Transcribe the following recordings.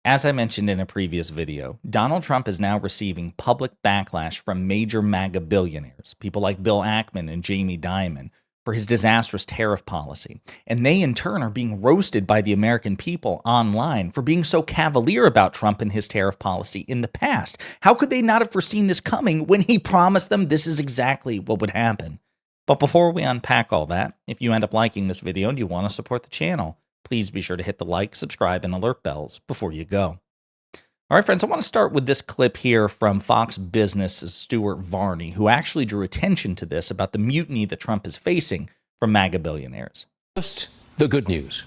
As I mentioned in a previous video, Donald Trump is now receiving public backlash from major MAGA billionaires, people like Bill Ackman and Jamie Dimon, for his disastrous tariff policy. And they, in turn, are being roasted by the American people online for being so cavalier about Trump and his tariff policy in the past. How could they not have foreseen this coming when he promised them this is exactly what would happen? But before we unpack all that, if you end up liking this video and you want to support the channel, please be sure to hit the like, subscribe, and alert bells before you go. All right, friends, I want to start with this clip here from Fox Business' Stuart Varney, who actually drew attention to this about the mutiny that Trump is facing from MAGA billionaires. First, the good news.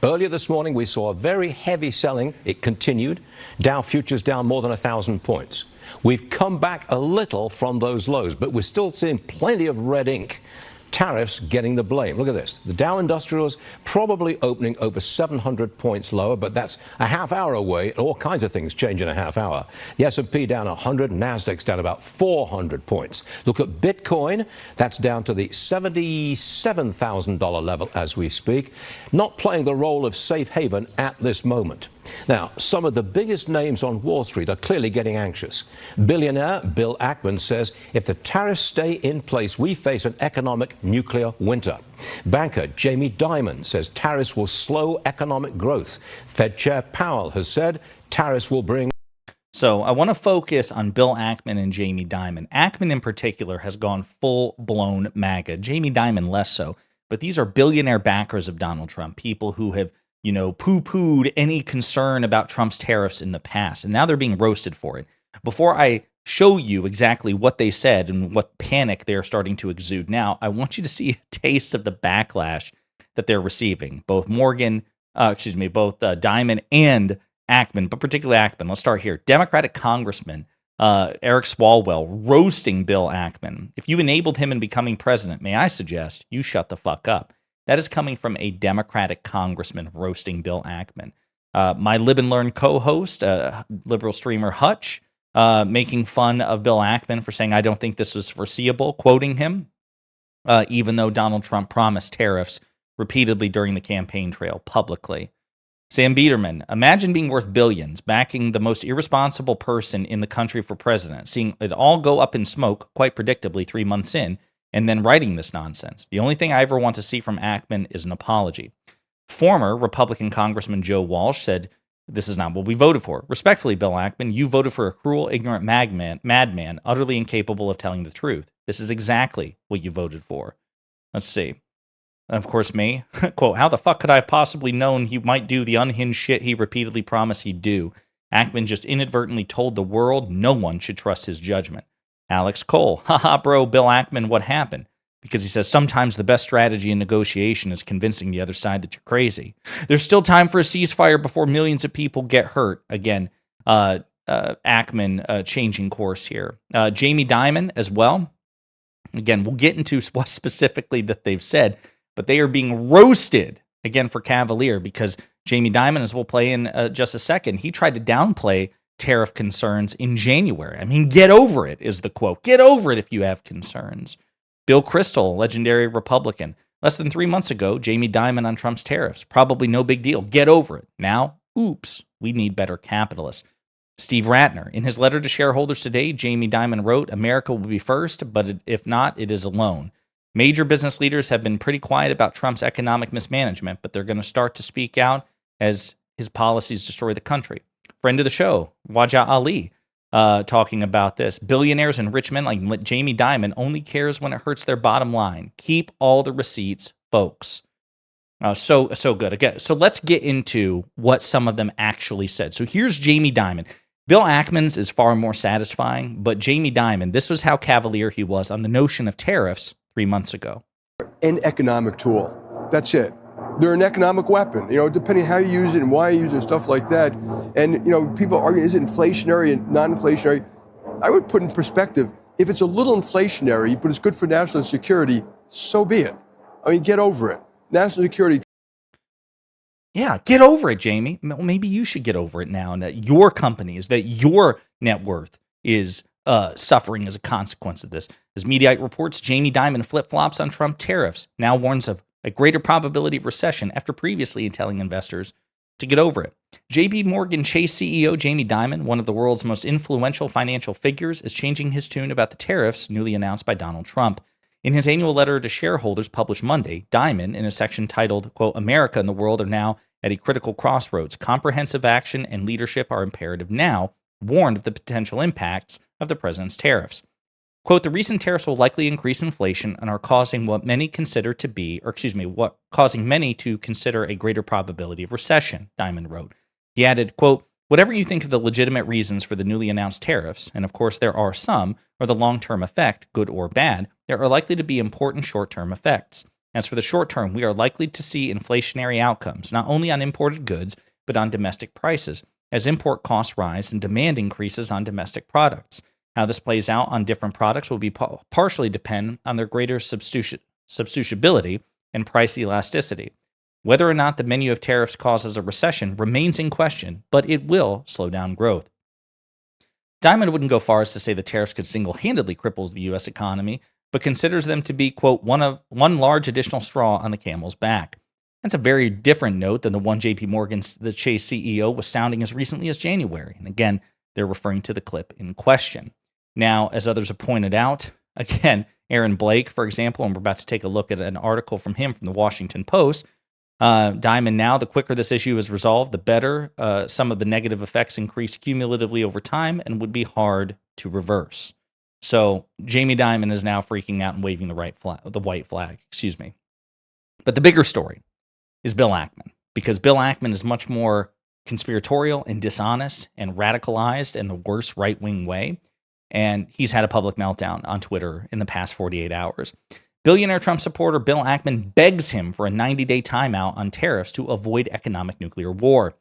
Earlier this morning, we saw very heavy selling. It continued. Dow futures down more than 1,000 points. We've come back a little from those lows, but we're still seeing plenty of red ink. Tariffs getting the blame. Look at this. The Dow Industrials probably opening over 700 points lower, but that's a half hour away. All kinds of things change in a half hour. The S&P down 100, Nasdaq's down about 400 points. Look at Bitcoin. That's down to the $77,000 level as we speak. Not playing the role of safe haven at this moment. Now, some of the biggest names on Wall Street are clearly getting anxious. Billionaire Bill Ackman says if the tariffs stay in place, we face an economic nuclear winter. Banker Jamie Dimon says tariffs will slow economic growth. Fed Chair Powell has said tariffs will bring. So I want to focus on Bill Ackman and Jamie Dimon. Ackman in particular has gone full-blown MAGA. Jamie Dimon less so. But these are billionaire backers of Donald Trump, people who have poo-pooed any concern about Trump's tariffs in the past, and now they're being roasted for it. Before I show you exactly what they said and what panic they're starting to exude now, I want you to see a taste of the backlash that they're receiving. Both Dimon and Ackman, but particularly Ackman. Let's start here. Democratic Congressman Eric Swalwell roasting Bill Ackman. If you enabled him in becoming president, may I suggest you shut the fuck up. That is coming from a Democratic congressman roasting Bill Ackman. My Live and Learn co-host, liberal streamer Hutch, making fun of Bill Ackman for saying, I don't think this was foreseeable, quoting him, even though Donald Trump promised tariffs repeatedly during the campaign trail publicly. Sam Biederman, imagine being worth billions, backing the most irresponsible person in the country for president, seeing it all go up in smoke, quite predictably 3 months in, and then writing this nonsense. The only thing I ever want to see from Ackman is an apology. Former Republican Congressman Joe Walsh said, this is not what we voted for. Respectfully, Bill Ackman, you voted for a cruel, ignorant madman, utterly incapable of telling the truth. This is exactly what you voted for. Let's see. Of course, me. Quote, how the fuck could I have possibly known he might do the unhinged shit he repeatedly promised he'd do? Ackman just inadvertently told the world no one should trust his judgment. Alex Cole, haha, bro, Bill Ackman, what happened? Because he says sometimes the best strategy in negotiation is convincing the other side that you're crazy. There's still time for a ceasefire before millions of people get hurt. Again, Ackman changing course here. Jamie Dimon as well. Again, we'll get into what specifically that they've said, but they are being roasted, again, for cavalier, because Jamie Dimon, as we'll play in just a second, he tried to downplay tariff concerns in January. I mean, get over it is the quote. Get over it if you have concerns. Bill Kristol, legendary Republican. Less than 3 months ago, Jamie Dimon on Trump's tariffs. Probably no big deal. Get over it. Now, oops, we need better capitalists. Steve Ratner, in his letter to shareholders today, Jamie Dimon wrote, America will be first, but if not, it is alone. Major business leaders have been pretty quiet about Trump's economic mismanagement, but they're going to start to speak out as his policies destroy the country. Friend of the show, Waja Ali, talking about this. Billionaires and rich men like Jamie Dimon only cares when it hurts their bottom line. Keep all the receipts, folks. So good. Again, so let's get into what some of them actually said. So here's Jamie Dimon. Bill Ackman's is far more satisfying, but Jamie Dimon, this was how cavalier he was on the notion of tariffs 3 months ago. An economic tool. That's it. They're an economic weapon, depending how you use it and why you use it and stuff like that. And, people argue, is it inflationary and non-inflationary? I would put in perspective, if it's a little inflationary, but it's good for national security, so be it. I mean, get over it. National security. Yeah, get over it, Jamie. Maybe you should get over it now, and that your company that your net worth is suffering as a consequence of this. As Mediaite reports, Jamie Dimon flip-flops on Trump tariffs, now warns of a greater probability of recession after previously telling investors to get over it. JP Morgan Chase CEO Jamie Dimon, one of the world's most influential financial figures, is changing his tune about the tariffs newly announced by Donald Trump. In his annual letter to shareholders published Monday, Dimon, in a section titled, quote, "America and the world are now at a critical crossroads. Comprehensive action and leadership are imperative now," warned of the potential impacts of the president's tariffs. Quote, "The recent tariffs will likely increase inflation and are causing causing many to consider a greater probability of recession," Dimon wrote. He added, quote, "Whatever you think of the legitimate reasons for the newly announced tariffs, and of course there are some, or the long-term effect, good or bad, there are likely to be important short-term effects. As for the short term, we are likely to see inflationary outcomes, not only on imported goods, but on domestic prices, as import costs rise and demand increases on domestic products. How this plays out on different products will be partially depend on their greater substitutability and price elasticity. Whether or not the menu of tariffs causes a recession remains in question, but it will slow down growth." Dimon wouldn't go far as to say the tariffs could single-handedly cripple the U.S. economy, but considers them to be, quote, one large additional straw on the camel's back. That's a very different note than the one JP Morgan, the Chase CEO, was sounding as recently as January. And again, they're referring to the clip in question. Now, as others have pointed out, again, Aaron Blake, for example, and we're about to take a look at an article from him from the Washington Post. Dimon, now, the quicker this issue is resolved, the better. Some of the negative effects increase cumulatively over time and would be hard to reverse. So Jamie Dimon is now freaking out and waving the white flag. But the bigger story is Bill Ackman, because Bill Ackman is much more conspiratorial and dishonest and radicalized in the worst right-wing way. And he's had a public meltdown on Twitter in the past 48 hours. Billionaire Trump supporter Bill Ackman begs him for a 90-day timeout on tariffs to avoid economic nuclear war.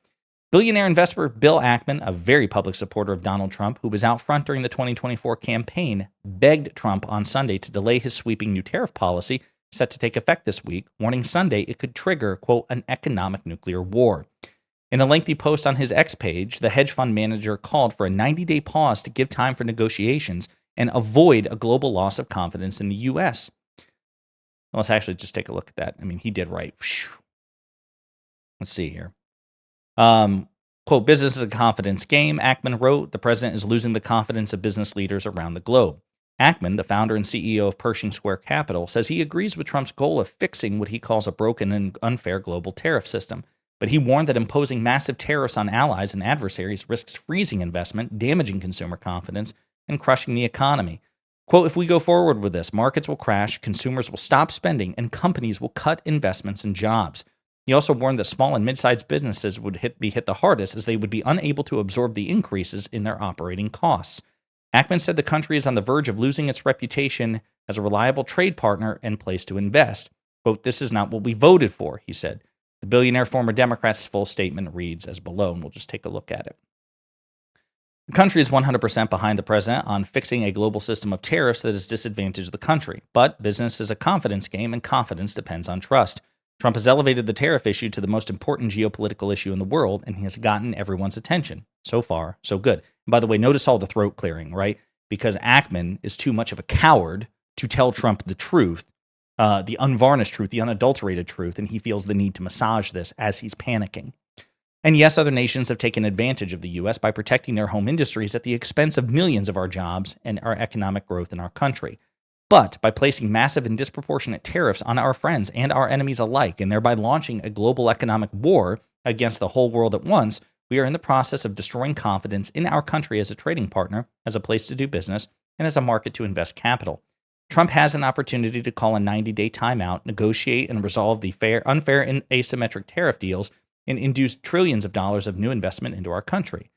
Billionaire investor Bill Ackman, a very public supporter of Donald Trump, who was out front during the 2024 campaign, begged Trump on Sunday to delay his sweeping new tariff policy set to take effect this week, warning Sunday it could trigger, quote, an economic nuclear war. In a lengthy post on his X page, the hedge fund manager called for a 90-day pause to give time for negotiations and avoid a global loss of confidence in the U.S. Let's actually just take a look at that. I mean, he did right. Let's see here. Quote, "Business is a confidence game," Ackman wrote. "The president is losing the confidence of business leaders around the globe." Ackman, the founder and CEO of Pershing Square Capital, says he agrees with Trump's goal of fixing what he calls a broken and unfair global tariff system. But he warned that imposing massive tariffs on allies and adversaries risks freezing investment, damaging consumer confidence, and crushing the economy. Quote, "If we go forward with this, markets will crash, consumers will stop spending, and companies will cut investments and jobs." He also warned that small and mid-sized businesses would be hit the hardest, as they would be unable to absorb the increases in their operating costs. Ackman said the country is on the verge of losing its reputation as a reliable trade partner and place to invest. Quote, "This is not what we voted for," he said. The billionaire former Democrat's full statement reads as below, and we'll just take a look at it. The country is 100% behind the president on fixing a global system of tariffs that has disadvantaged the country. But business is a confidence game, and confidence depends on trust. Trump has elevated the tariff issue to the most important geopolitical issue in the world, and he has gotten everyone's attention. So far, so good. And by the way, notice all the throat clearing, right? Because Ackman is too much of a coward to tell Trump the truth, the unvarnished truth, the unadulterated truth, and he feels the need to massage this as he's panicking. And yes, other nations have taken advantage of the U.S. by protecting their home industries at the expense of millions of our jobs and our economic growth in our country. But by placing massive and disproportionate tariffs on our friends and our enemies alike, and thereby launching a global economic war against the whole world at once, we are in the process of destroying confidence in our country as a trading partner, as a place to do business, and as a market to invest capital. Trump has an opportunity to call a 90-day timeout, negotiate and resolve the unfair and asymmetric tariff deals, and induce trillions of dollars of new investment into our country.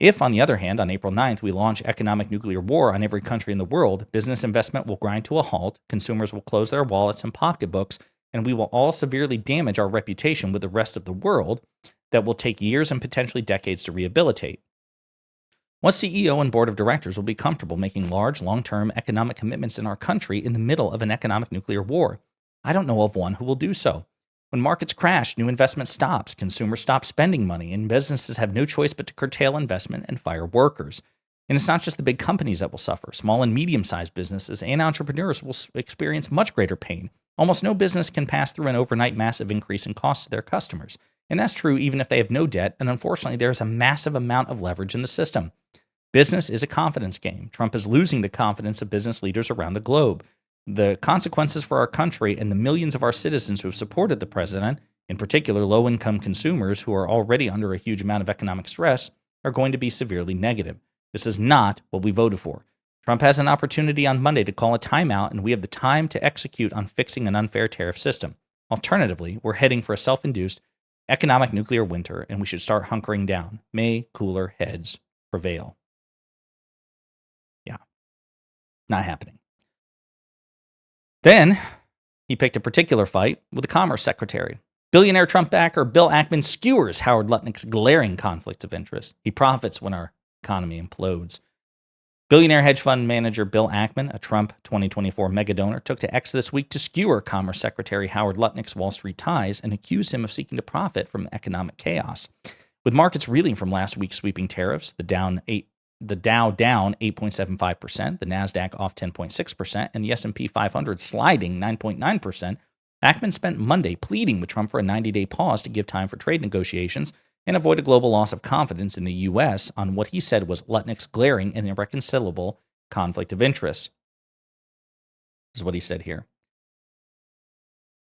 If, on the other hand, on April 9th, we launch economic nuclear war on every country in the world, business investment will grind to a halt, consumers will close their wallets and pocketbooks, and we will all severely damage our reputation with the rest of the world that will take years and potentially decades to rehabilitate. What CEO and board of directors will be comfortable making large, long-term economic commitments in our country in the middle of an economic nuclear war? I don't know of one who will do so. When markets crash, new investment stops, consumers stop spending money, and businesses have no choice but to curtail investment and fire workers. And it's not just the big companies that will suffer. Small and medium-sized businesses and entrepreneurs will experience much greater pain. Almost no business can pass through an overnight massive increase in costs to their customers. And that's true even if they have no debt, and unfortunately, there is a massive amount of leverage in the system. Business is a confidence game. Trump is losing the confidence of business leaders around the globe. The consequences for our country and the millions of our citizens who have supported the president, in particular low-income consumers who are already under a huge amount of economic stress, are going to be severely negative. This is not what we voted for. Trump has an opportunity on Monday to call a timeout, and we have the time to execute on fixing an unfair tariff system. Alternatively, we're heading for a self-induced economic nuclear winter, and we should start hunkering down. May cooler heads prevail. Yeah, not happening. Then he picked a particular fight with the Commerce Secretary. Billionaire Trump backer Bill Ackman skewers Howard Lutnick's glaring conflicts of interest. He profits when our economy implodes. Billionaire hedge fund manager Bill Ackman, a Trump 2024 mega donor, took to X this week to skewer Commerce Secretary Howard Lutnick's Wall Street ties and accused him of seeking to profit from economic chaos. With markets reeling from last week's sweeping tariffs, the Dow down 8.75%, the Nasdaq off 10.6%, and the S&P 500 sliding 9.9%, Ackman spent Monday pleading with Trump for a 90-day pause to give time for trade negotiations and avoid a global loss of confidence in the U.S. on what he said was Lutnick's glaring and irreconcilable conflict of interest. This is what he said here.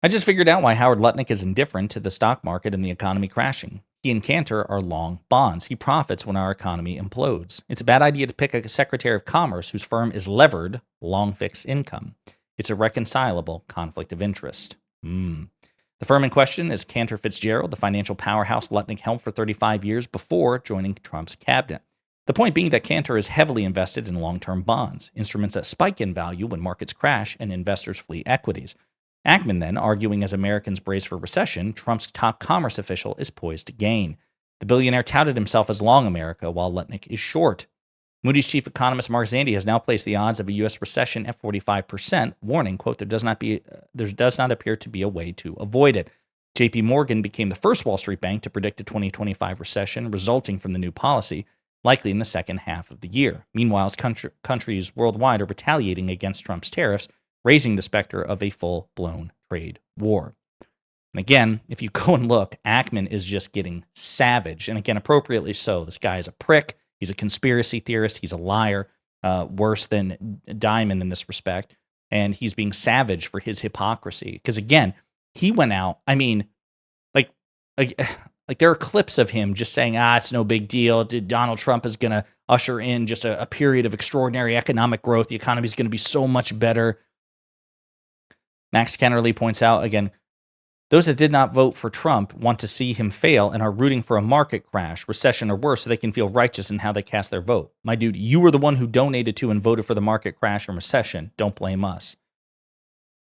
I just figured out why Howard Lutnick is indifferent to the stock market and the economy crashing. He and Cantor are long bonds. He profits when our economy implodes. It's a bad idea to pick a Secretary of Commerce whose firm is levered, long fixed income. It's a reconcilable conflict of interest. The firm in question is Cantor Fitzgerald, the financial powerhouse Lutnick held for 35 years before joining Trump's cabinet. The point being that Cantor is heavily invested in long-term bonds, instruments that spike in value when markets crash and investors flee equities. Ackman then, arguing as Americans brace for recession, Trump's top commerce official is poised to gain. The billionaire touted himself as long America, while Lutnick is short. Moody's chief economist Mark Zandi has now placed the odds of a U.S. recession at 45%, warning, quote, there does not appear to be a way to avoid it. J.P. Morgan became the first Wall Street bank to predict a 2025 recession resulting from the new policy, likely in the second half of the year. Meanwhile, countries worldwide are retaliating against Trump's tariffs, raising the specter of a full-blown trade war. And again, if you go and look, Ackman is just getting savage, and again, appropriately so. This guy is a prick. He's a conspiracy theorist. He's a liar, worse than Dimon in this respect. And he's being savage for his hypocrisy. Because again, he went out. I mean, like there are clips of him just saying, it's no big deal. Donald Trump is going to usher in just a period of extraordinary economic growth. The economy is going to be so much better. Max Kennerly points out, again, those that did not vote for Trump want to see him fail and are rooting for a market crash, recession, or worse so they can feel righteous in how they cast their vote. My dude, you were the one who donated to and voted for the market crash and recession. Don't blame us.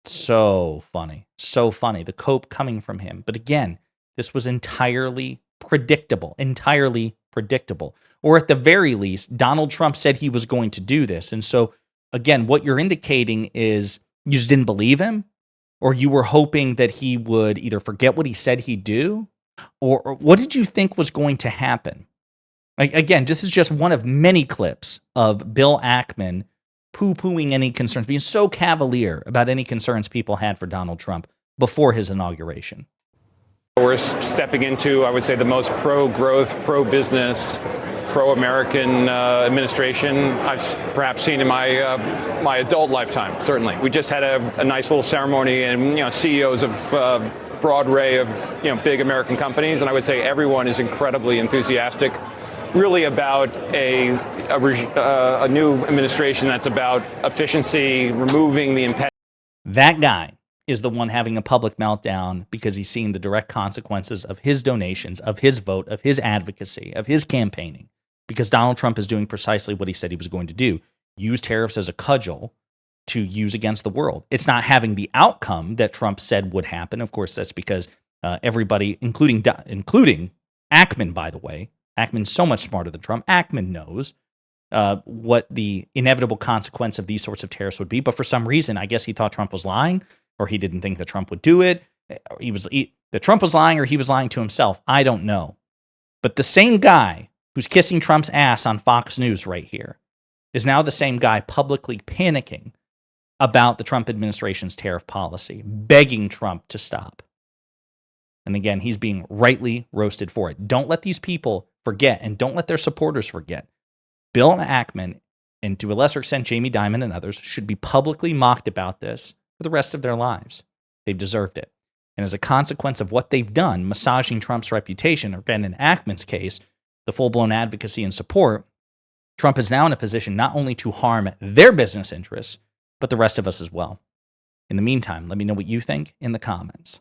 So funny. So funny. The cope coming from him. But again, this was entirely predictable. Entirely predictable. Or at the very least, Donald Trump said he was going to do this. And so, again, what you're indicating is you just didn't believe him? Or you were hoping that he would either forget what he said he'd do, or what did you think was going to happen? Again, this is just one of many clips of Bill Ackman poo-pooing any concerns, being so cavalier about any concerns people had for Donald Trump before his inauguration. We're stepping into, I would say, the most pro-growth, pro-business, pro-American administration I've perhaps seen in my adult lifetime, certainly. We just had a nice little ceremony and, CEOs of broad array of, big American companies, and I would say everyone is incredibly enthusiastic, really about a new administration that's about efficiency, removing the impediments. That guy is the one having a public meltdown because he's seeing the direct consequences of his donations, of his vote, of his advocacy, of his campaigning. Because Donald Trump is doing precisely what he said he was going to do, use tariffs as a cudgel to use against the world. It's not having the outcome that Trump said would happen. Of course, that's because everybody, including Ackman, by the way, Ackman's so much smarter than Trump. Ackman knows what the inevitable consequence of these sorts of tariffs would be. But for some reason, I guess he thought Trump was lying, or he didn't think that Trump would do it. That Trump was lying, or he was lying to himself. I don't know. But the same guy who's kissing Trump's ass on Fox News right here is now the same guy publicly panicking about the Trump administration's tariff policy, begging Trump to stop. And again, he's being rightly roasted for it. Don't let these people forget, and don't let their supporters forget. Bill Ackman, and to a lesser extent, Jamie Dimon and others, should be publicly mocked about this for the rest of their lives. They've deserved it. And as a consequence of what they've done, massaging Trump's reputation, or again, in Ackman's case, the full-blown advocacy and support, Trump is now in a position not only to harm their business interests, but the rest of us as well. In the meantime, let me know what you think in the comments.